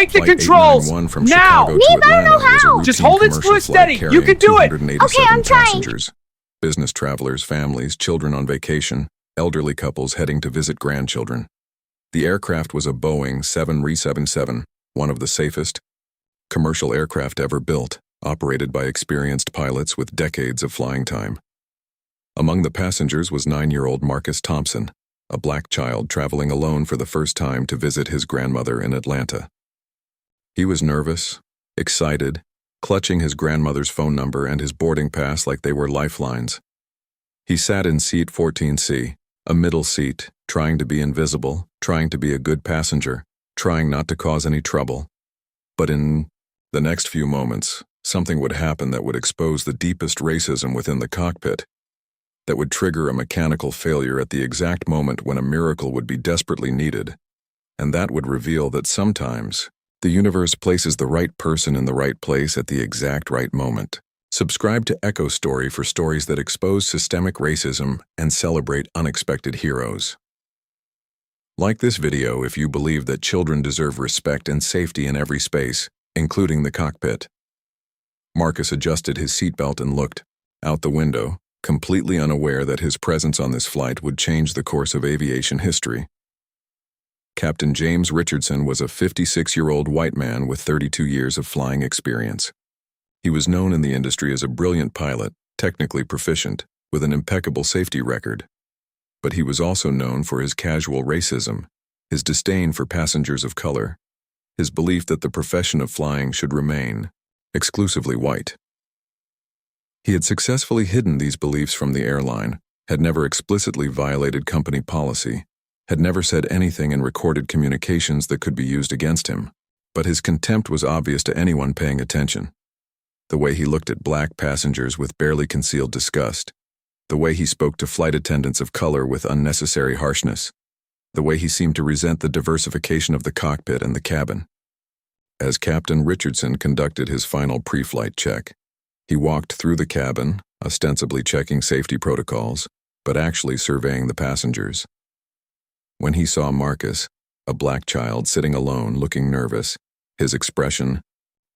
Take the Flight controls! 891 from Now! Chicago to Atlanta know was a how. routine Just hold it commercial fluid flight steady. You carrying can do it. 287 Okay, I'm trying. passengers, business travelers, families, children on vacation, elderly couples heading to visit grandchildren. The aircraft was a Boeing 737, one of the safest commercial aircraft ever built, operated by experienced pilots with decades of flying time. Among the passengers was 9-year-old Marcus Thompson, a black child traveling alone for the first time to visit his grandmother in Atlanta. He was nervous, excited, clutching his grandmother's phone number and his boarding pass like they were lifelines. He sat in seat 14C, a middle seat, trying to be invisible, trying to be a good passenger, trying not to cause any trouble. But in the next few moments, something would happen that would expose the deepest racism within the cockpit, that would trigger a mechanical failure at the exact moment when a miracle would be desperately needed, and that would reveal that sometimes the universe places the right person in the right place at the exact right moment. Subscribe to Echo Story for stories that expose systemic racism and celebrate unexpected heroes. Like this video if you believe that children deserve respect and safety in every space, including the cockpit. Marcus adjusted his seatbelt and looked out the window, completely unaware that his presence on this flight would change the course of aviation history. Captain James Richardson was a 56-year-old white man with 32 years of flying experience. He was known in the industry as a brilliant pilot, technically proficient, with an impeccable safety record. But he was also known for his casual racism, his disdain for passengers of color, his belief that the profession of flying should remain exclusively white. He had successfully hidden these beliefs from the airline, had never explicitly violated company policy, had never said anything in recorded communications that could be used against him, but his contempt was obvious to anyone paying attention. The way he looked at black passengers with barely concealed disgust, the way he spoke to flight attendants of color with unnecessary harshness, the way he seemed to resent the diversification of the cockpit and the cabin. As Captain Richardson conducted his final pre-flight check, he walked through the cabin, ostensibly checking safety protocols, but actually surveying the passengers. When he saw Marcus, a black child sitting alone looking nervous, his expression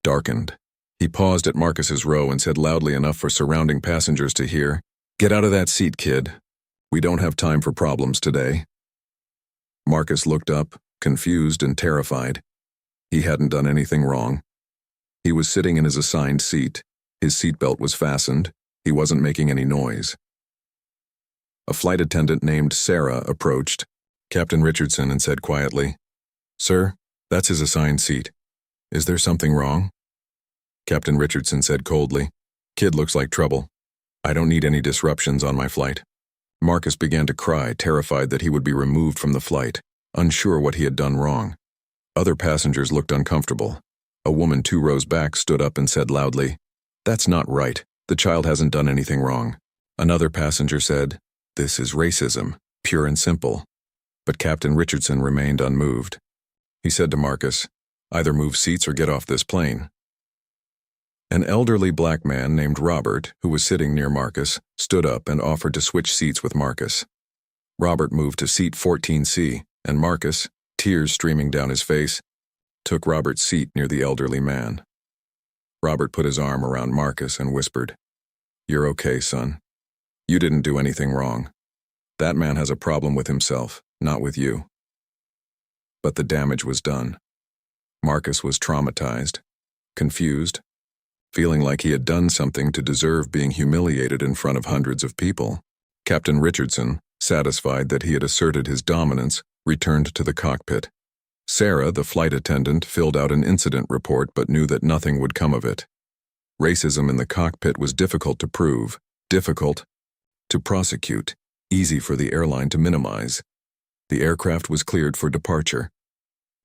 darkened. He paused at Marcus's row and said loudly enough for surrounding passengers to hear, "Get out of that seat, kid. We don't have time for problems today." Marcus looked up, confused and terrified. He hadn't done anything wrong. He was sitting in his assigned seat. His seatbelt was fastened. He wasn't making any noise. A flight attendant named Sarah approached Captain Richardson and said quietly, "Sir, that's his assigned seat. Is there something wrong?" Captain Richardson said coldly, "Kid looks like trouble. I don't need any disruptions on my flight." Marcus began to cry, terrified that he would be removed from the flight, unsure what he had done wrong. Other passengers looked uncomfortable. A woman 2 rows back stood up and said loudly, "That's not right. The child hasn't done anything wrong." Another passenger said, "This is racism, pure and simple." But Captain Richardson remained unmoved. He said to Marcus, "Either move seats or get off this plane." An elderly black man named Robert, who was sitting near Marcus, stood up and offered to switch seats with Marcus. Robert moved to seat 14C, and Marcus, tears streaming down his face, took Robert's seat near the elderly man. Robert put his arm around Marcus and whispered, "You're okay, son. You didn't do anything wrong. That man has a problem with himself, not with you." But the damage was done. Marcus was traumatized, confused, feeling like he had done something to deserve being humiliated in front of hundreds of people. Captain Richardson, satisfied that he had asserted his dominance, returned to the cockpit. Sarah, the flight attendant, filled out an incident report but knew that nothing would come of it. Racism in the cockpit was difficult to prove, difficult to prosecute, easy for the airline to minimize. The aircraft was cleared for departure.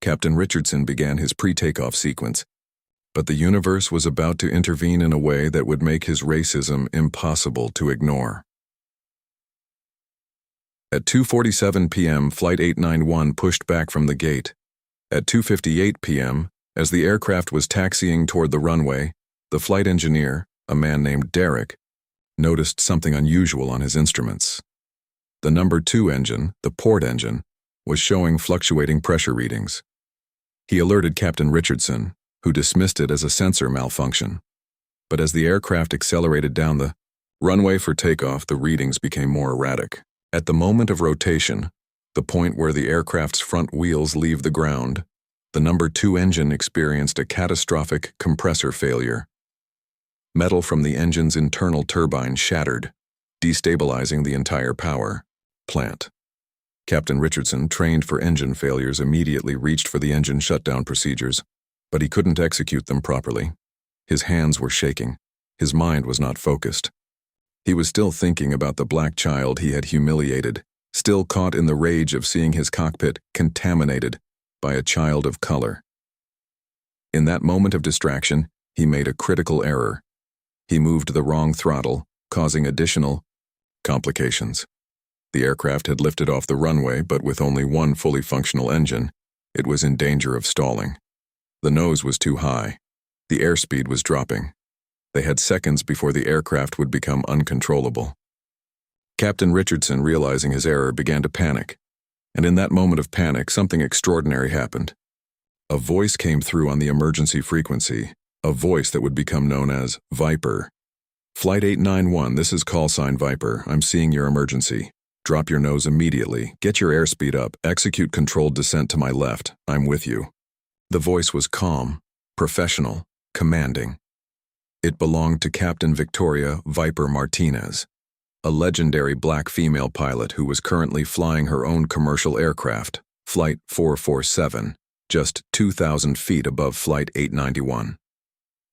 Captain Richardson began his pre-takeoff sequence, but the universe was about to intervene in a way that would make his racism impossible to ignore. At 2:47 p.m., Flight 891 pushed back from the gate. At 2:58 p.m., as the aircraft was taxiing toward the runway, the flight engineer, a man named Derek, noticed something unusual on his instruments. The number 2 engine, the port engine, was showing fluctuating pressure readings. He alerted Captain Richardson, who dismissed it as a sensor malfunction. But as the aircraft accelerated down the runway for takeoff, the readings became more erratic. At the moment of rotation, the point where the aircraft's front wheels leave the ground, the number 2 engine experienced a catastrophic compressor failure. Metal from the engine's internal turbine shattered, destabilizing the entire power plant. Captain Richardson, trained for engine failures, immediately reached for the engine shutdown procedures, but he couldn't execute them properly. His hands were shaking. His mind was not focused. He was still thinking about the black child he had humiliated, still caught in the rage of seeing his cockpit contaminated by a child of color. In that moment of distraction, he made a critical error. He moved the wrong throttle, causing additional complications. The aircraft had lifted off the runway, but with only one fully functional engine, it was in danger of stalling. The nose was too high. The airspeed was dropping. They had seconds before the aircraft would become uncontrollable. Captain Richardson, realizing his error, began to panic. And in that moment of panic, something extraordinary happened. A voice came through on the emergency frequency, a voice that would become known as Viper. Flight 891, this is call sign Viper. I'm seeing your emergency. Drop your nose immediately. Get your airspeed up. Execute controlled descent to my left. I'm with you. The voice was calm, professional, commanding. It belonged to Captain Victoria Viper Martinez, a legendary black female pilot who was currently flying her own commercial aircraft, Flight 447, just 2,000 feet above Flight 891.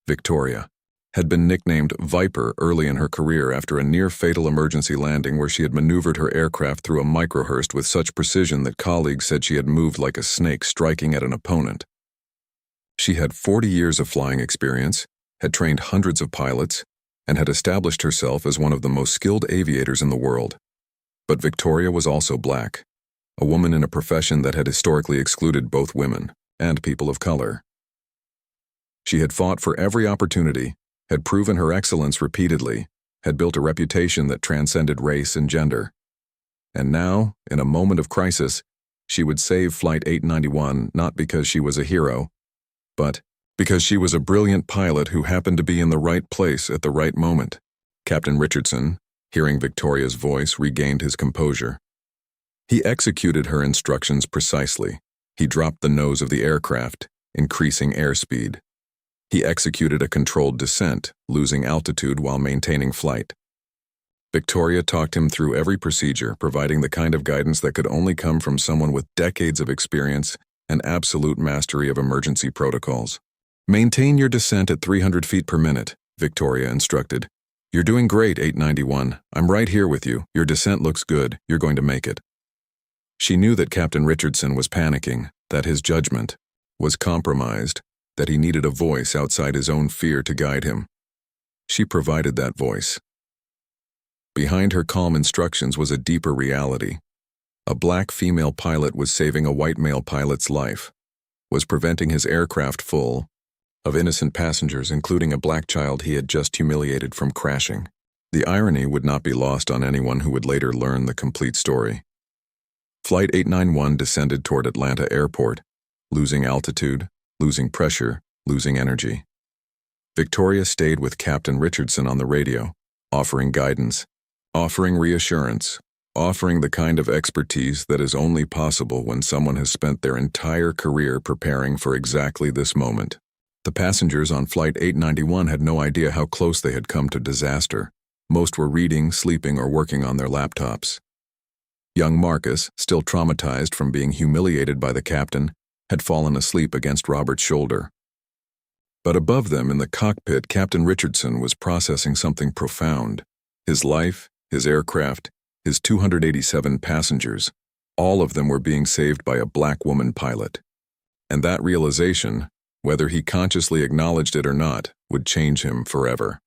Victoria had been nicknamed Viper early in her career after a near-fatal emergency landing where she had maneuvered her aircraft through a microburst with such precision that colleagues said she had moved like a snake striking at an opponent. She had 40 years of flying experience, had trained hundreds of pilots, and had established herself as one of the most skilled aviators in the world. But Victoria was also black, a woman in a profession that had historically excluded both women and people of color. She had fought for every opportunity, had proven her excellence repeatedly, had built a reputation that transcended race and gender. And now, in a moment of crisis, she would save Flight 891 not because she was a hero, but because she was a brilliant pilot who happened to be in the right place at the right moment. Captain Richardson, hearing Victoria's voice, regained his composure. He executed her instructions precisely. He dropped the nose of the aircraft, increasing airspeed. He executed a controlled descent, losing altitude while maintaining flight. Victoria talked him through every procedure, providing the kind of guidance that could only come from someone with decades of experience and absolute mastery of emergency protocols. Maintain your descent at 300 feet per minute, Victoria instructed. You're doing great, 891. I'm right here with you. Your descent looks good. You're going to make it. She knew that Captain Richardson was panicking, that his judgment was compromised, that he needed a voice outside his own fear to guide him. She provided that voice. Behind her calm instructions was a deeper reality. A black female pilot was saving a white male pilot's life, was preventing his aircraft full of innocent passengers, including a black child he had just humiliated, from crashing. The irony would not be lost on anyone who would later learn the complete story. Flight 891 descended toward Atlanta Airport, losing altitude, losing pressure, losing energy. Victoria stayed with Captain Richardson on the radio, offering guidance, offering reassurance, offering the kind of expertise that is only possible when someone has spent their entire career preparing for exactly this moment. The passengers on Flight 891 had no idea how close they had come to disaster. Most were reading, sleeping, or working on their laptops. Young Marcus, still traumatized from being humiliated by the captain, had fallen asleep against Robert's shoulder. But above them in the cockpit, Captain Richardson was processing something profound. His life, his aircraft, his 287 passengers, all of them were being saved by a black woman pilot. And that realization, whether he consciously acknowledged it or not, would change him forever.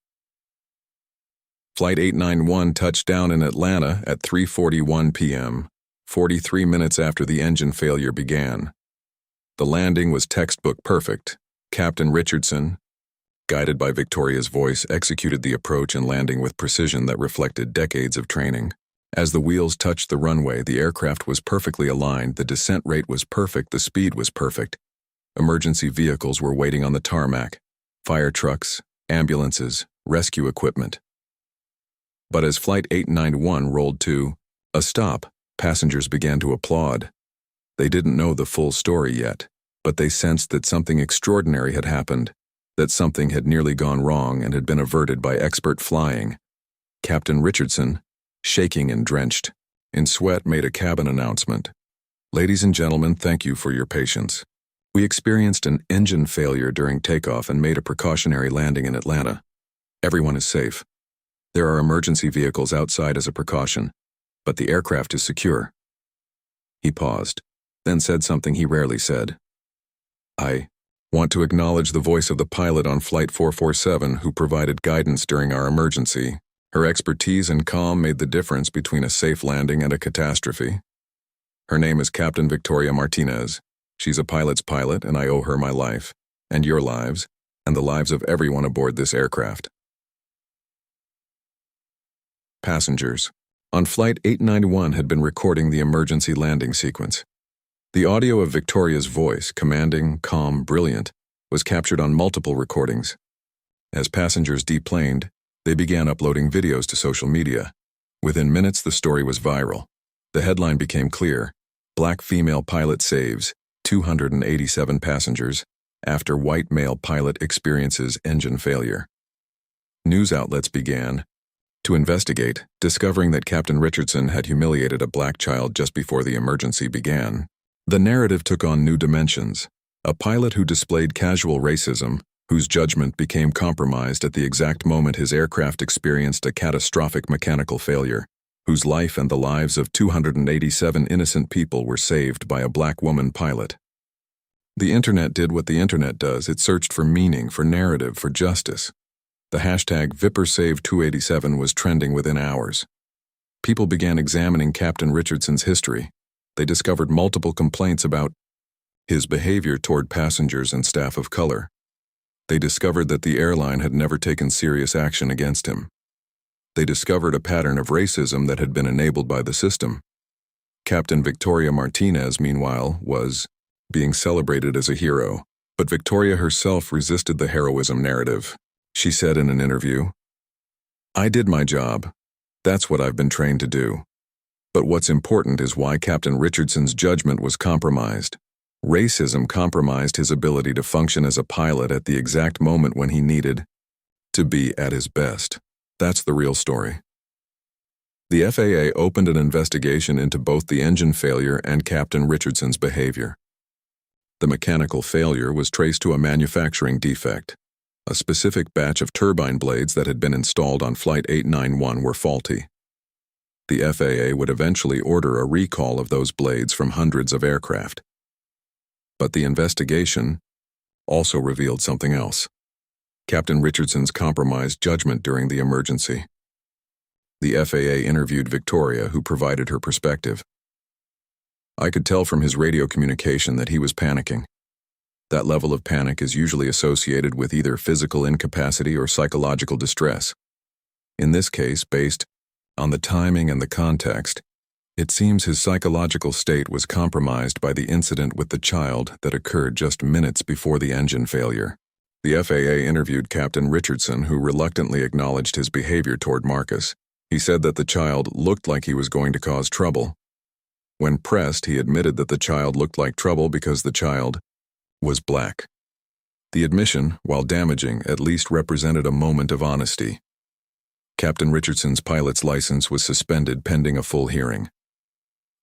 Flight 891 touched down in Atlanta at 3:41 p.m., 43 minutes after the engine failure began. The landing was textbook perfect. Captain Richardson, guided by Victoria's voice, executed the approach and landing with precision that reflected decades of training. As the wheels touched the runway, the aircraft was perfectly aligned, the descent rate was perfect, the speed was perfect. Emergency vehicles were waiting on the tarmac, fire trucks, ambulances, rescue equipment. But as Flight 891 rolled to a stop, passengers began to applaud. They didn't know the full story yet, but they sensed that something extraordinary had happened, that something had nearly gone wrong and had been averted by expert flying. Captain Richardson, shaking and drenched in sweat, made a cabin announcement. "Ladies and gentlemen, thank you for your patience. We experienced an engine failure during takeoff and made a precautionary landing in Atlanta. Everyone is safe. There are emergency vehicles outside as a precaution, but the aircraft is secure." He paused, then said something he rarely said. "I want to acknowledge the voice of the pilot on Flight 447 who provided guidance during our emergency. Her expertise and calm made the difference between a safe landing and a catastrophe. Her name is Captain Victoria Martinez. She's a pilot's pilot, and I owe her my life, and your lives, and the lives of everyone aboard this aircraft." Passengers on Flight 891 had been recording the emergency landing sequence. The audio of Victoria's voice, commanding, calm, brilliant, was captured on multiple recordings. As passengers deplaned, they began uploading videos to social media. Within minutes, the story was viral. The headline became clear: Black female pilot saves 287 passengers after white male pilot experiences engine failure. News outlets began to investigate, discovering that Captain Richardson had humiliated a black child just before the emergency began. The narrative took on new dimensions. A pilot who displayed casual racism, whose judgment became compromised at the exact moment his aircraft experienced a catastrophic mechanical failure, whose life and the lives of 287 innocent people were saved by a black woman pilot. The internet did what the internet does. It searched for meaning, for narrative, for justice. The hashtag #VipperSave287 was trending within hours. People began examining Captain Richardson's history. They discovered multiple complaints about his behavior toward passengers and staff of color. They discovered that the airline had never taken serious action against him. They discovered a pattern of racism that had been enabled by the system. Captain Victoria Martinez, meanwhile, was being celebrated as a hero, but Victoria herself resisted the heroism narrative. She said in an interview, "I did my job. That's what I've been trained to do. But what's important is why Captain Richardson's judgment was compromised. Racism compromised his ability to function as a pilot at the exact moment when he needed to be at his best. That's the real story." The FAA opened an investigation into both the engine failure and Captain Richardson's behavior. The mechanical failure was traced to a manufacturing defect. A specific batch of turbine blades that had been installed on Flight 891 were faulty. The FAA would eventually order a recall of those blades from hundreds of aircraft. But the investigation also revealed something else: Captain Richardson's compromised judgment during the emergency. The FAA interviewed Victoria, who provided her perspective. "I could tell from his radio communication that he was panicking. That level of panic is usually associated with either physical incapacity or psychological distress. In this case, based on the timing and the context, it seems his psychological state was compromised by the incident with the child that occurred just minutes before the engine failure." The FAA interviewed Captain Richardson, who reluctantly acknowledged his behavior toward Marcus. He said that the child looked like he was going to cause trouble. When pressed, he admitted that the child looked like trouble because the child was black. The admission, while damaging, at least represented a moment of honesty. Captain Richardson's pilot's license was suspended pending a full hearing.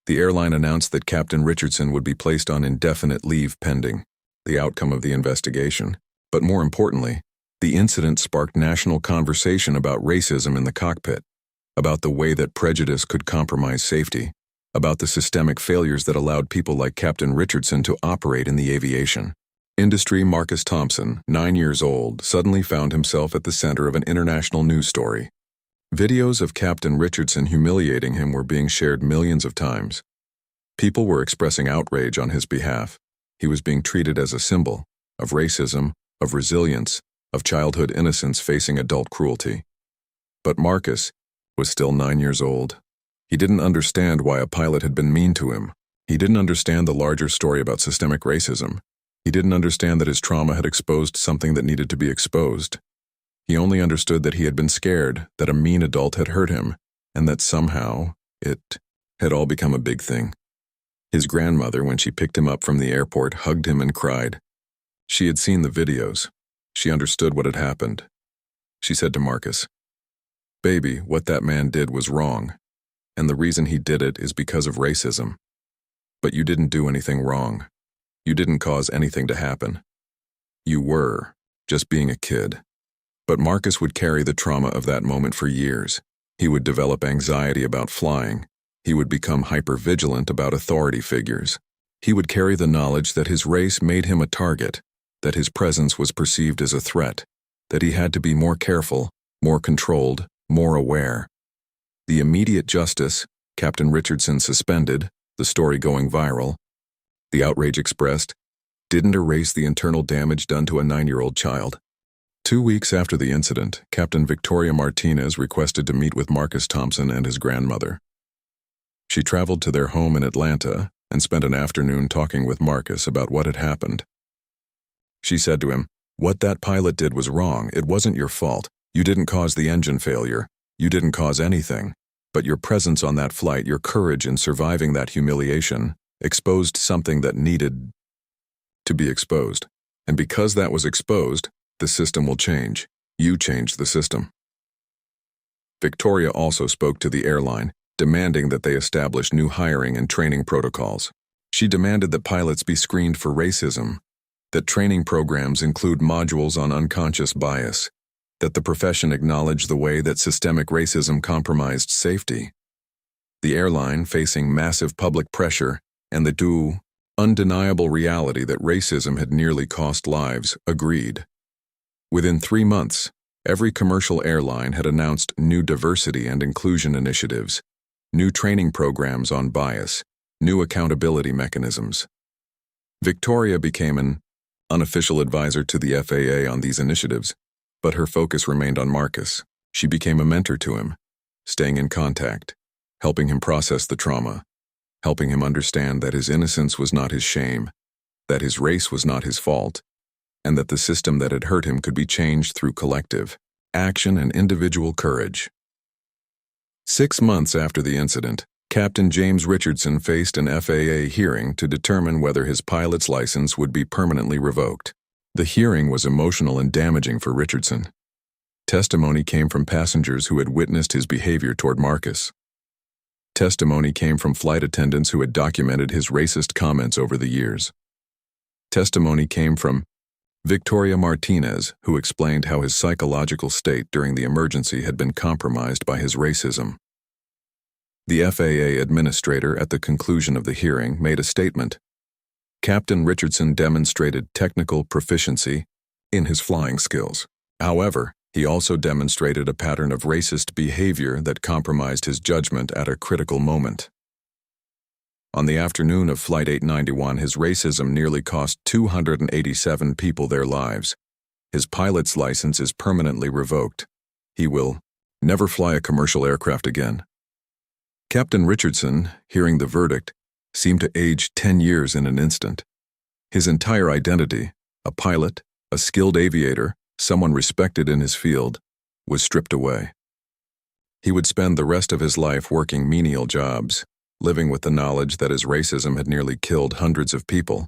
The airline announced that Captain Richardson would be placed on indefinite leave pending the outcome of the investigation. But more importantly, the incident sparked national conversation about racism in the cockpit, about the way that prejudice could compromise safety, about the systemic failures that allowed people like Captain Richardson to operate in the aviation industry. Marcus Thompson, 9 years old, suddenly found himself at the center of an international news story. Videos of Captain Richardson humiliating him were being shared millions of times. People were expressing outrage on his behalf. He was being treated as a symbol of racism, of resilience, of childhood innocence facing adult cruelty. But Marcus was still 9 years old. He didn't understand why a pilot had been mean to him. He didn't understand the larger story about systemic racism. He didn't understand that his trauma had exposed something that needed to be exposed. He only understood that he had been scared, that a mean adult had hurt him, and that somehow it had all become a big thing. His grandmother, when she picked him up from the airport, hugged him and cried. She had seen the videos. She understood what had happened. She said to Marcus, "Baby, what that man did was wrong, and the reason he did it is because of racism. But you didn't do anything wrong. You didn't cause anything to happen. You were just being a kid." But Marcus would carry the trauma of that moment for years. He would develop anxiety about flying. He would become hypervigilant about authority figures. He would carry the knowledge that his race made him a target, that his presence was perceived as a threat, that he had to be more careful, more controlled, more aware. The immediate justice, Captain Richardson suspended, the story going viral, the outrage expressed, didn't erase the internal damage done to a 9-year-old child. 2 weeks after the incident, Captain Victoria Martinez requested to meet with Marcus Thompson and his grandmother. She traveled to their home in Atlanta and spent an afternoon talking with Marcus about what had happened. She said to him, "What that pilot did was wrong. It wasn't your fault. You didn't cause the engine failure. You didn't cause anything. But your presence on that flight, your courage in surviving that humiliation, exposed something that needed to be exposed. And because that was exposed, the system will change. You changed the system." Victoria also spoke to the airline, demanding that they establish new hiring and training protocols. She demanded that pilots be screened for racism, that training programs include modules on unconscious bias, that the profession acknowledge the way that systemic racism compromised safety. The airline, facing massive public pressure and the undeniable reality that racism had nearly cost lives, agreed. Within 3 months, every commercial airline had announced new diversity and inclusion initiatives, new training programs on bias, new accountability mechanisms. Victoria became an unofficial advisor to the FAA on these initiatives, but her focus remained on Marcus. She became a mentor to him, staying in contact, helping him process the trauma, helping him understand that his innocence was not his shame, that his race was not his fault, and that the system that had hurt him could be changed through collective action and individual courage. 6 months after the incident, Captain James Richardson faced an FAA hearing to determine whether his pilot's license would be permanently revoked. The hearing was emotional and damaging for Richardson. Testimony came from passengers who had witnessed his behavior toward Marcus. Testimony came from flight attendants who had documented his racist comments over the years. Testimony came from Victoria Martinez, who explained how his psychological state during the emergency had been compromised by his racism. The FAA administrator at the conclusion of the hearing made a statement. Captain Richardson demonstrated technical proficiency in his flying skills. However, he also demonstrated a pattern of racist behavior that compromised his judgment at a critical moment. On the afternoon of Flight 891, his racism nearly cost 287 people their lives. His pilot's license is permanently revoked. He will never fly a commercial aircraft again. Captain Richardson, hearing the verdict, seemed to age 10 years in an instant. His entire identity, a pilot, a skilled aviator, someone respected in his field, was stripped away. He would spend the rest of his life working menial jobs, living with the knowledge that his racism had nearly killed hundreds of people,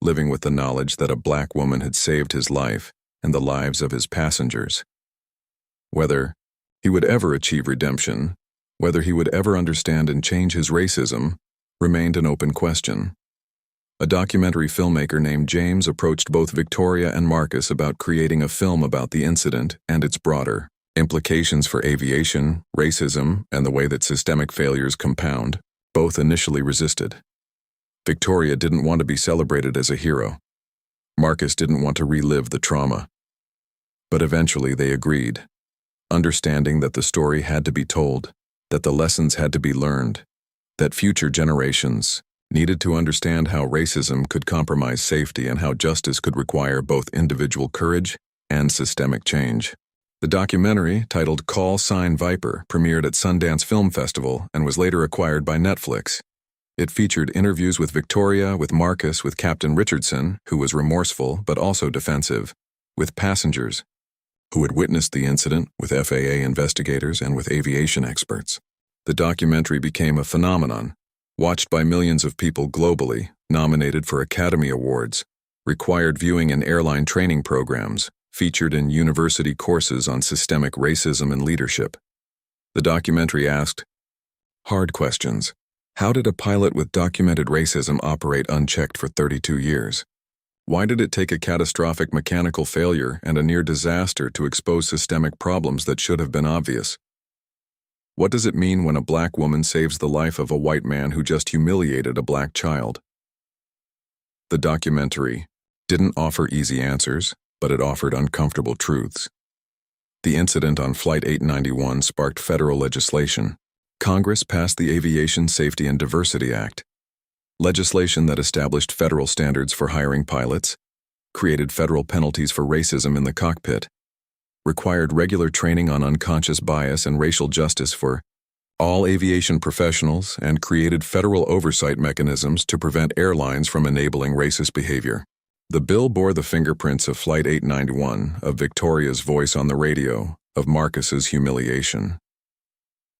living with the knowledge that a black woman had saved his life and the lives of his passengers. Whether he would ever achieve redemption, whether he would ever understand and change his racism, remained an open question. A documentary filmmaker named James approached both Victoria and Marcus about creating a film about the incident and its broader implications for aviation, racism, and the way that systemic failures compound. Both initially resisted. Victoria didn't want to be celebrated as a hero. Marcus didn't want to relive the trauma. But eventually they agreed, understanding that the story had to be told, that the lessons had to be learned, that future generations needed to understand how racism could compromise safety and how justice could require both individual courage and systemic change. The documentary, titled Call Sign Viper, premiered at Sundance Film Festival and was later acquired by Netflix. It featured interviews with Victoria, with Marcus, with Captain Richardson, who was remorseful but also defensive, with passengers who had witnessed the incident, with FAA investigators, and with aviation experts. The documentary became a phenomenon, watched by millions of people globally, nominated for Academy Awards, required viewing in airline training programs, featured in university courses on systemic racism and leadership. The documentary asked hard questions. How did a pilot with documented racism operate unchecked for 32 years? Why did it take a catastrophic mechanical failure and a near disaster to expose systemic problems that should have been obvious? What does it mean when a black woman saves the life of a white man who just humiliated a black child? The documentary didn't offer easy answers, but it offered uncomfortable truths. The incident on Flight 891 sparked federal legislation. Congress passed the Aviation Safety and Diversity Act, legislation that established federal standards for hiring pilots, created federal penalties for racism in the cockpit, required regular training on unconscious bias and racial justice for all aviation professionals, and created federal oversight mechanisms to prevent airlines from enabling racist behavior. The bill bore the fingerprints of Flight 891, of Victoria's voice on the radio, of Marcus's humiliation.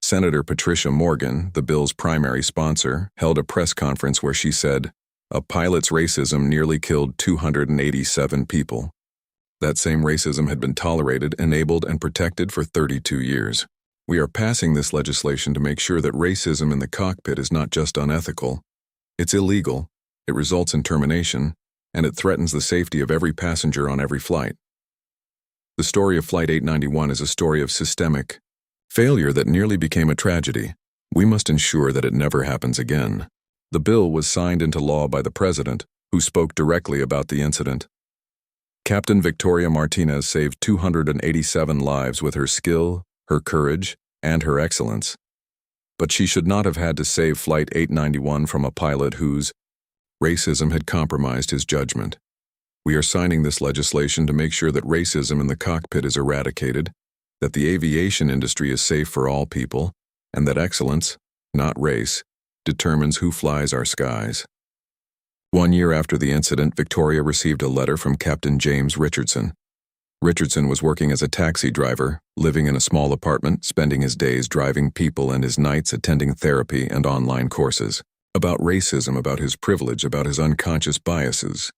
Senator Patricia Morgan, the bill's primary sponsor, held a press conference where she said, "A pilot's racism nearly killed 287 people. That same racism had been tolerated, enabled, and protected for 32 years. We are passing this legislation to make sure that racism in the cockpit is not just unethical, it's illegal, it results in termination, and it threatens the safety of every passenger on every flight." The story of Flight 891 is a story of systemic failure that nearly became a tragedy. We must ensure that it never happens again. The bill was signed into law by the President, who spoke directly about the incident. Captain Victoria Martinez saved 287 lives with her skill, her courage, and her excellence. But she should not have had to save Flight 891 from a pilot whose racism had compromised his judgment. We are signing this legislation to make sure that racism in the cockpit is eradicated, that the aviation industry is safe for all people, and that excellence, not race, determines who flies our skies. 1 year after the incident, Victoria received a letter from Captain James Richardson. Richardson was working as a taxi driver, living in a small apartment, spending his days driving people and his nights attending therapy and online courses. About racism, about his privilege, about his unconscious biases.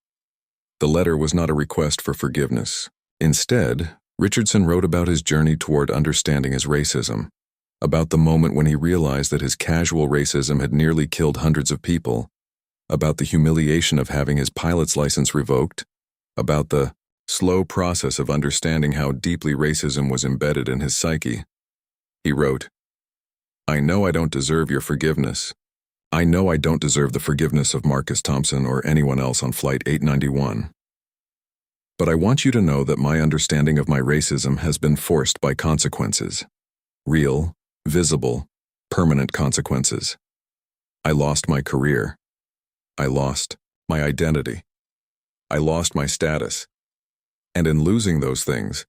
The letter was not a request for forgiveness. Instead, Richardson wrote about his journey toward understanding his racism, about the moment when he realized that his casual racism had nearly killed hundreds of people, about the humiliation of having his pilot's license revoked, about the slow process of understanding how deeply racism was embedded in his psyche. He wrote, "I know I don't deserve your forgiveness. I know I don't deserve the forgiveness of Marcus Thompson or anyone else on Flight 891. But I want you to know that my understanding of my racism has been forced by consequences. Real, visible, permanent consequences. I lost my career. I lost my identity. I lost my status. And in losing those things,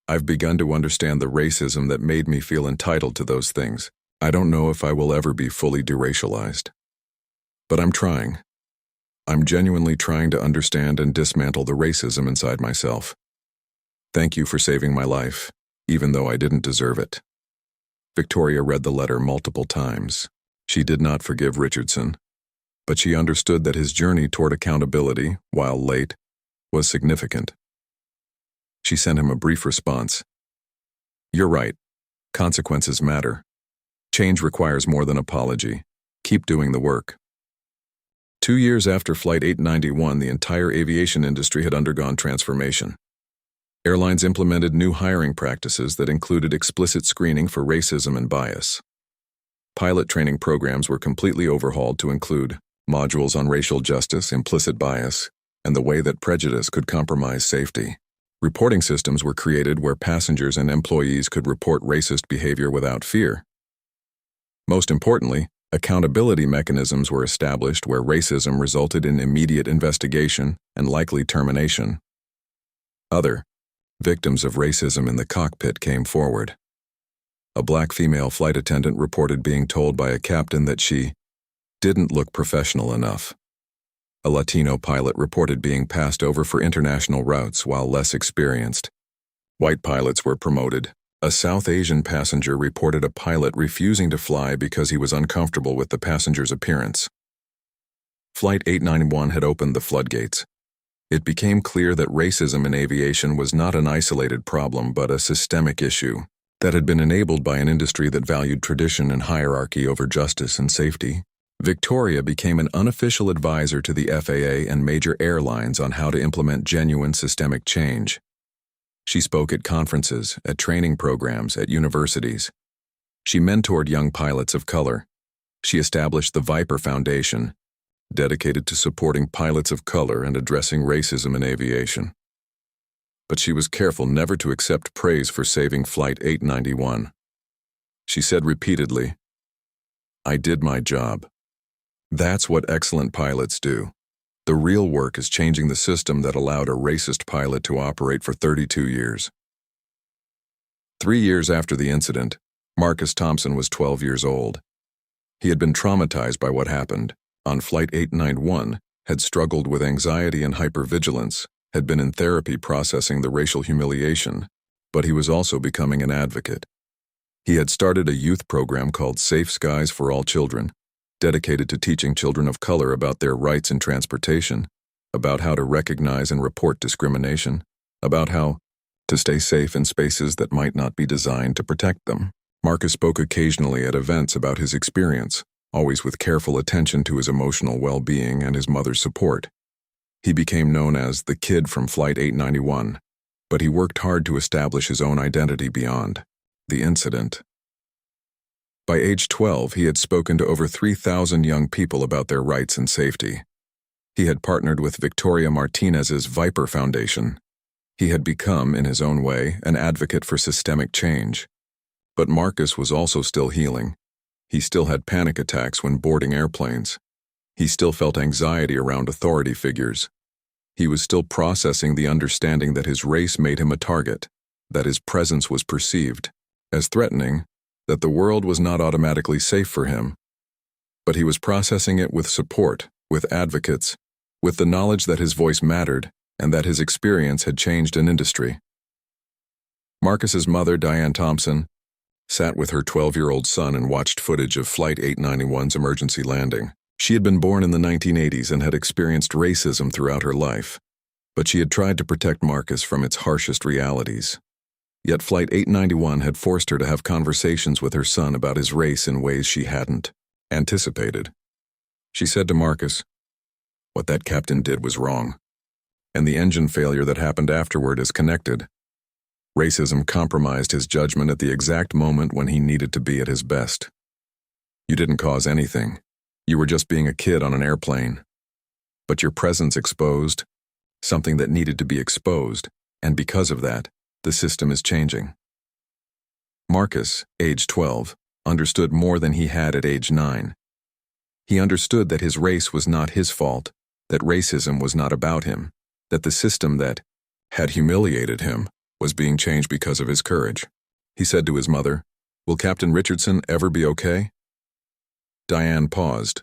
I've begun to understand the racism that made me feel entitled to those things. I don't know if I will ever be fully deracialized. But I'm trying. I'm genuinely trying to understand and dismantle the racism inside myself. Thank you for saving my life, even though I didn't deserve it." Victoria read the letter multiple times. She did not forgive Richardson, but she understood that his journey toward accountability, while late, was significant. She sent him a brief response. "You're right. Consequences matter. Change requires more than apology. Keep doing the work." 2 years after Flight 891, the entire aviation industry had undergone transformation. Airlines implemented new hiring practices that included explicit screening for racism and bias. Pilot training programs were completely overhauled to include modules on racial justice, implicit bias, and the way that prejudice could compromise safety. Reporting systems were created where passengers and employees could report racist behavior without fear. Most importantly, accountability mechanisms were established where racism resulted in immediate investigation and likely termination. Other victims of racism in the cockpit came forward. A black female flight attendant reported being told by a captain that she didn't look professional enough. A Latino pilot reported being passed over for international routes while less experienced. White pilots were promoted. A South Asian passenger reported a pilot refusing to fly because he was uncomfortable with the passenger's appearance. Flight 891 had opened the floodgates. It became clear that racism in aviation was not an isolated problem but a systemic issue that had been enabled by an industry that valued tradition and hierarchy over justice and safety. Victoria became an unofficial advisor to the FAA and major airlines on how to implement genuine systemic change. She spoke at conferences, at training programs, at universities. She mentored young pilots of color. She established the Viper Foundation, dedicated to supporting pilots of color and addressing racism in aviation. But she was careful never to accept praise for saving Flight 891. She said repeatedly, "I did my job." That's what excellent pilots do. The real work is changing the system that allowed a racist pilot to operate for 32 years. 3 years after the incident, Marcus Thompson was 12 years old. He had been traumatized by what happened on Flight 891, had struggled with anxiety and hypervigilance, had been in therapy processing the racial humiliation, but he was also becoming an advocate. He had started a youth program called Safe Skies for All Children, dedicated to teaching children of color about their rights in transportation, about how to recognize and report discrimination, about how to stay safe in spaces that might not be designed to protect them. Marcus spoke occasionally at events about his experience, always with careful attention to his emotional well-being and his mother's support. He became known as the kid from Flight 891, but he worked hard to establish his own identity beyond the incident. By age 12, he had spoken to over 3,000 young people about their rights and safety. He had partnered with Victoria Martinez's Viper Foundation. He had become, in his own way, an advocate for systemic change. But Marcus was also still healing. He still had panic attacks when boarding airplanes. He still felt anxiety around authority figures. He was still processing the understanding that his race made him a target, that his presence was perceived as threatening, that the world was not automatically safe for him. But he was processing it with support, with advocates, with the knowledge that his voice mattered and that his experience had changed an industry. Marcus's mother, Diane Thompson, sat with her 12-year-old son and watched footage of Flight 891's emergency landing. She had been born in the 1980s and had experienced racism throughout her life, but she had tried to protect Marcus from its harshest realities. Yet Flight 891 had forced her to have conversations with her son about his race in ways she hadn't anticipated. She said to Marcus, "What that captain did was wrong, and the engine failure that happened afterward is connected. Racism compromised his judgment at the exact moment when he needed to be at his best. You didn't cause anything. You were just being a kid on an airplane. But your presence exposed something that needed to be exposed, and because of that, the system is changing." Marcus, age 12, understood more than he had at age 9. He understood that his race was not his fault, that racism was not about him, that the system that had humiliated him was being changed because of his courage. He said to his mother, "Will Captain Richardson ever be okay?" Diane paused.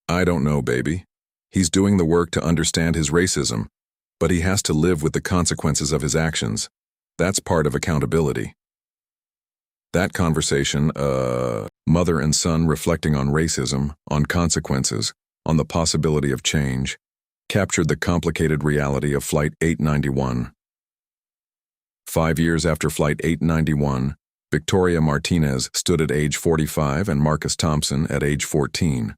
"I don't know, baby. He's doing the work to understand his racism, but he has to live with the consequences of his actions. That's part of accountability." That conversation, mother and son reflecting on racism, on consequences, on the possibility of change, captured the complicated reality of Flight 891. 5 years after Flight 891, Victoria Martinez stood at age 45 and Marcus Thompson at age 14.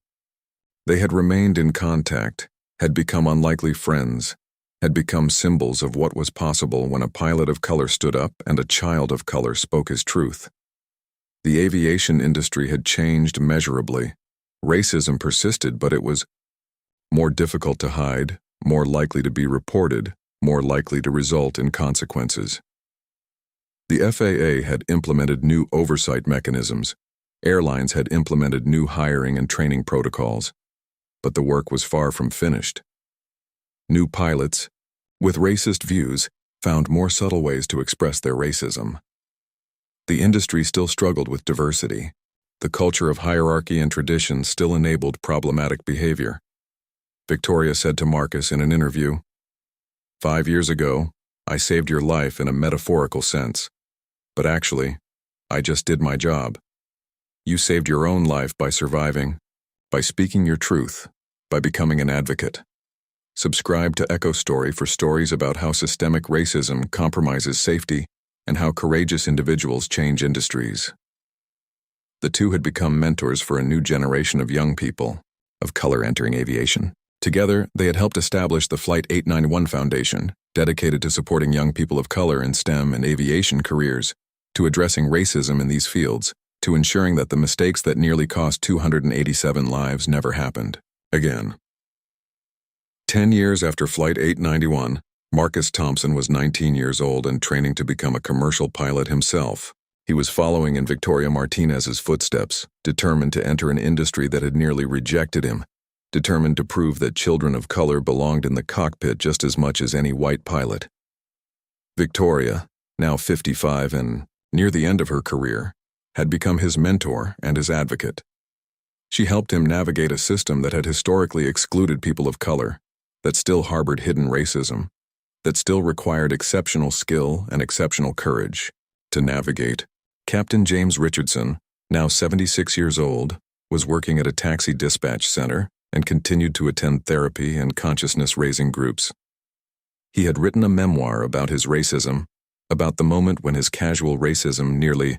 They had remained in contact, had become unlikely friends, had become symbols of what was possible when a pilot of color stood up and a child of color spoke his truth. The aviation industry had changed measurably. Racism persisted, but it was more difficult to hide, more likely to be reported, more likely to result in consequences. The FAA had implemented new oversight mechanisms. Airlines had implemented new hiring and training protocols, but the work was far from finished. New pilots, with racist views, found more subtle ways to express their racism. The industry still struggled with diversity. the culture of hierarchy and tradition still enabled problematic behavior. Victoria said to Marcus in an interview, "5 years ago, I saved your life in a metaphorical sense. But actually, I just did my job. You saved your own life by surviving, by speaking your truth, by becoming an advocate." Subscribe to Echo Story for stories about how systemic racism compromises safety and how courageous individuals change industries. The two had become mentors for a new generation of young people of color entering aviation. Together, they had helped establish the Flight 891 Foundation, dedicated to supporting young people of color in STEM and aviation careers, to addressing racism in these fields, to ensuring that the mistakes that nearly cost 287 lives never happened again. 10 years after Flight 891, Marcus Thompson was 19 years old and training to become a commercial pilot himself. He was following in Victoria Martinez's footsteps, determined to enter an industry that had nearly rejected him, determined to prove that children of color belonged in the cockpit just as much as any white pilot. Victoria, now 55 and near the end of her career, had become his mentor and his advocate. She helped him navigate a system that had historically excluded people of color, that still harbored hidden racism, that still required exceptional skill and exceptional courage to navigate. Captain James Richardson, now 76 years old, was working at a taxi dispatch center and continued to attend therapy and consciousness-raising groups. He had written a memoir about his racism, about the moment when his casual racism nearly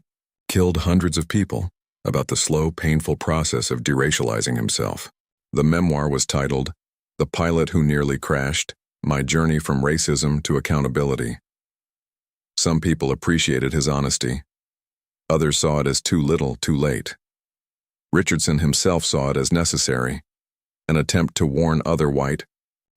killed hundreds of people, about the slow, painful process of deracializing himself. The memoir was titled, "The Pilot Who Nearly Crashed: My Journey from Racism to Accountability." Some people appreciated his honesty. Others saw it as too little, too late. Richardson himself saw it as necessary, an attempt to warn other white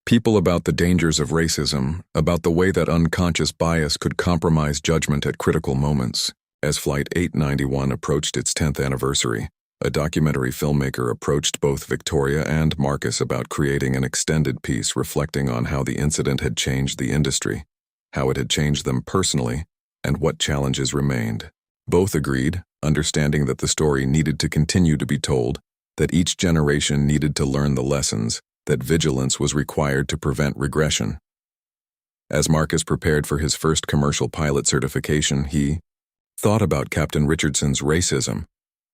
people about the dangers of racism, about the way that unconscious bias could compromise judgment at critical moments. As Flight 891 approached its 10th anniversary, a documentary filmmaker approached both Victoria and Marcus about creating an extended piece reflecting on how the incident had changed the industry, how it had changed them personally, and what challenges remained. Both agreed, understanding that the story needed to continue to be told, that each generation needed to learn the lessons, that vigilance was required to prevent regression. As Marcus prepared for his first commercial pilot certification, he thought about Captain Richardson's racism,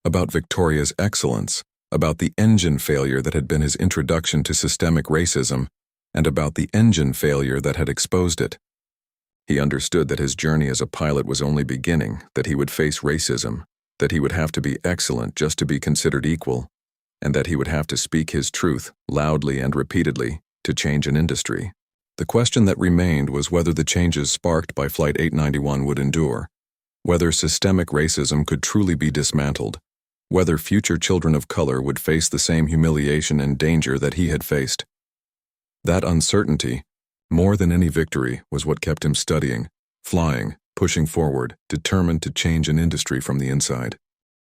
about Victoria's excellence, about the engine failure that had been his introduction to systemic racism, and about the engine failure that had exposed it. He understood that his journey as a pilot was only beginning, that he would face racism, that he would have to be excellent just to be considered equal, and that he would have to speak his truth loudly and repeatedly to change an industry. The question that remained was whether the changes sparked by Flight 891 would endure, whether systemic racism could truly be dismantled, whether future children of color would face the same humiliation and danger that he had faced. That uncertainty, more than any victory, was what kept him studying, flying, pushing forward, determined to change an industry from the inside.